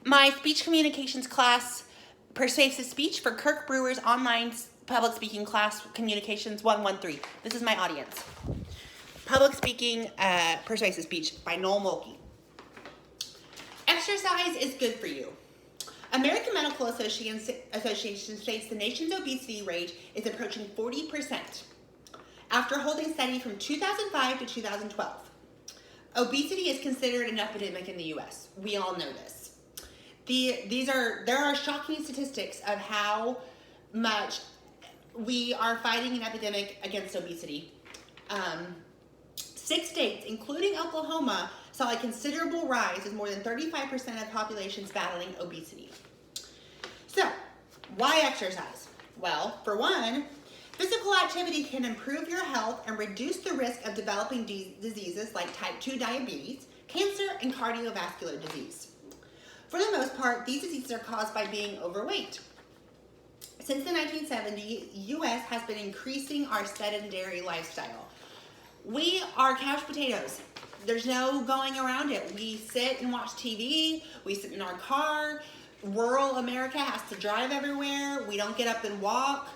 my speech communications class, Persuasive Speech for Kirk Brewer's online public speaking class, Communications 113. This is my audience. Public Speaking, Persuasive Speech by Noel Mulkey. Exercise is good for you. American Medical Association states the nation's obesity rate is approaching 40% after holding steady from 2005 to 2012. Obesity is considered an epidemic in the U.S. We all know this. There are shocking statistics of how much we are fighting an epidemic against obesity. 6 states, including Oklahoma, saw a considerable rise with more than 35% of populations battling obesity. So, why exercise? Well, for one, physical activity can improve your health and reduce the risk of developing diseases like type 2 diabetes, cancer, and cardiovascular disease. For the most part, these diseases are caused by being overweight. Since the 1970s, the U.S. has been increasing our sedentary lifestyle. We are couch potatoes. There's no going around it. We sit and watch TV. We sit in our car. Rural America has to drive everywhere. We don't get up and walk.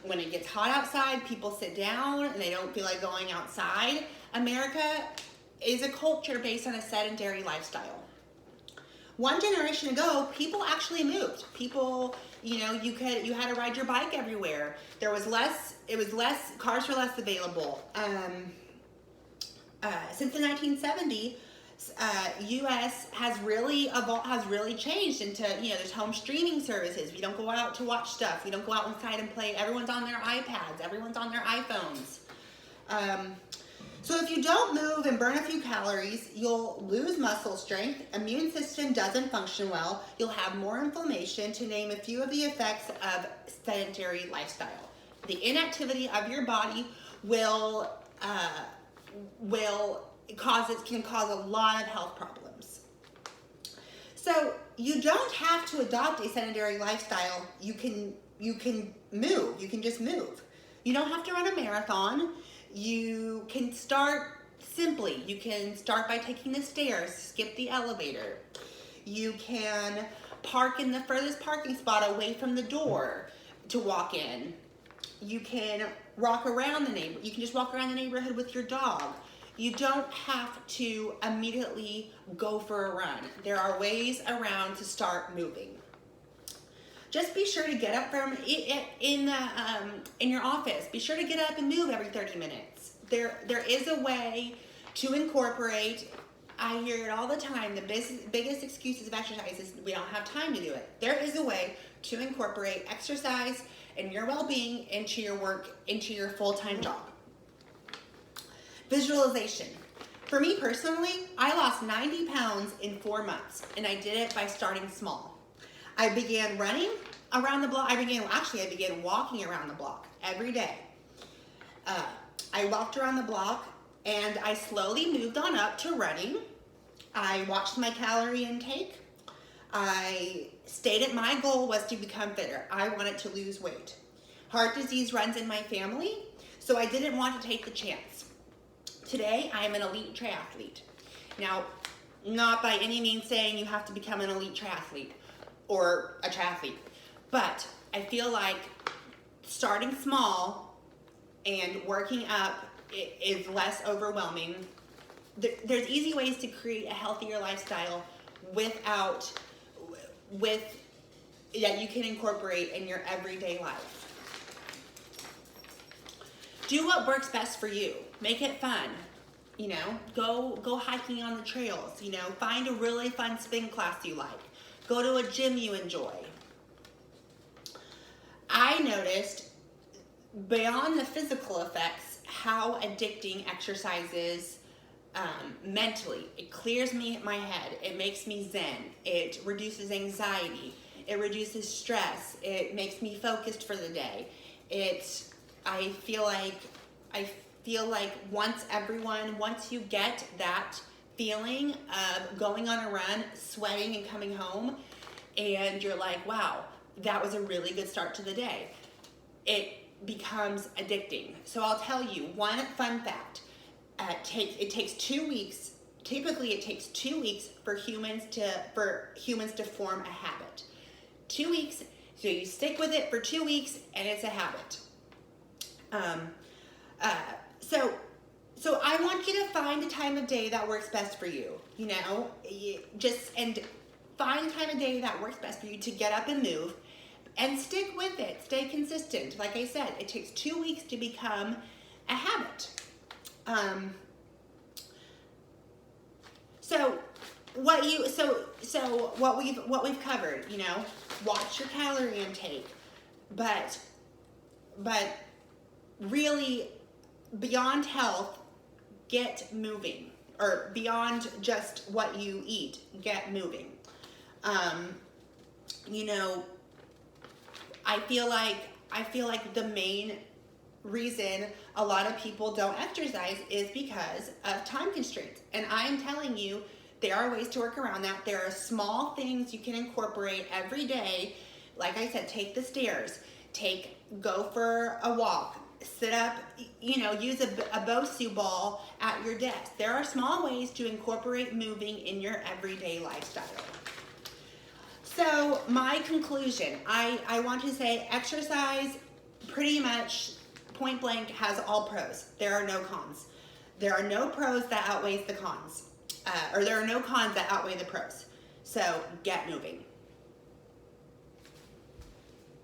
When it gets hot outside, people sit down and they don't feel like going outside. America is a culture based on a sedentary lifestyle. One generation ago, people actually moved. People, you had to ride your bike everywhere. Cars were less available. Since the 1970s, U.S. has really evolved, has really changed into, there's home streaming services. We don't go out to watch stuff. We don't go out inside and play. Everyone's on their iPads. Everyone's on their iPhones. So if you don't move and burn a few calories, you'll lose muscle strength, immune system doesn't function well, you'll have more inflammation, to name a few of the effects of sedentary lifestyle. The inactivity of your body can cause a lot of health problems. So you don't have to adopt a sedentary lifestyle. You can move. You can just move. You don't have to run a marathon. You can start simply. You can start by taking the stairs, skip the elevator. You can park in the furthest parking spot away from the door to walk in. You can walk around the neighborhood. You can just walk around the neighborhood with your dog. You don't have to immediately go for a run. There are ways around to start moving. Just be sure to get up from in your office. Be sure to get up and move every 30 minutes. There is a way to incorporate. I hear it all the time. The biggest excuses of exercise is we don't have time to do it. There is a way to incorporate exercise and your well-being into your work, into your full-time job. Visualization. For me personally, I lost 90 pounds in 4 months, and I did it by starting small. I began running around the block. I began walking around the block every day. I walked around the block and I slowly moved on up to running. I watched my calorie intake. I stated my goal was to become fitter. I wanted to lose weight. Heart disease runs in my family, so I didn't want to take the chance. Today, I am an elite triathlete. Now, not by any means saying you have to become an elite triathlete or a triathlete, but I feel like starting small and working up is less overwhelming. There's easy ways to create a healthier lifestyle that you can incorporate in your everyday life. Do what works best for you. Make it fun. Go hiking on the trails. Find a really fun spin class you like. Go to a gym you enjoy. I noticed beyond the physical effects how addicting exercise is mentally. It clears my head. It makes me zen. It reduces anxiety. It reduces stress. It makes me focused for the day. I feel like once you get that feeling of going on a run, sweating and coming home, and you're like, wow, that was a really good start to the day, it becomes addicting. So I'll tell you one fun fact. It takes 2 weeks typically it takes 2 weeks for humans to form a habit. 2 weeks, so you stick with it for 2 weeks and it's a habit. So I want you to find a time of day that works best for you. And find a time of day that works best for you to get up and move, and stick with it. Stay consistent. Like I said, it takes 2 weeks to become a habit. So what we've covered, watch your calorie intake, but really beyond health, get moving, or beyond just what you eat, get moving. I feel like the main reason a lot of people don't exercise is because of time constraints. And I am telling you, there are ways to work around that. There are small things you can incorporate every day. Like I said, take the stairs, go for a walk, sit up, use a Bosu ball at your desk. There are small ways to incorporate moving in your everyday lifestyle. So my conclusion, I want to say exercise pretty much point blank has all pros. There are no cons. There are no pros that outweigh the cons. Or there are no cons that outweigh the pros. So get moving.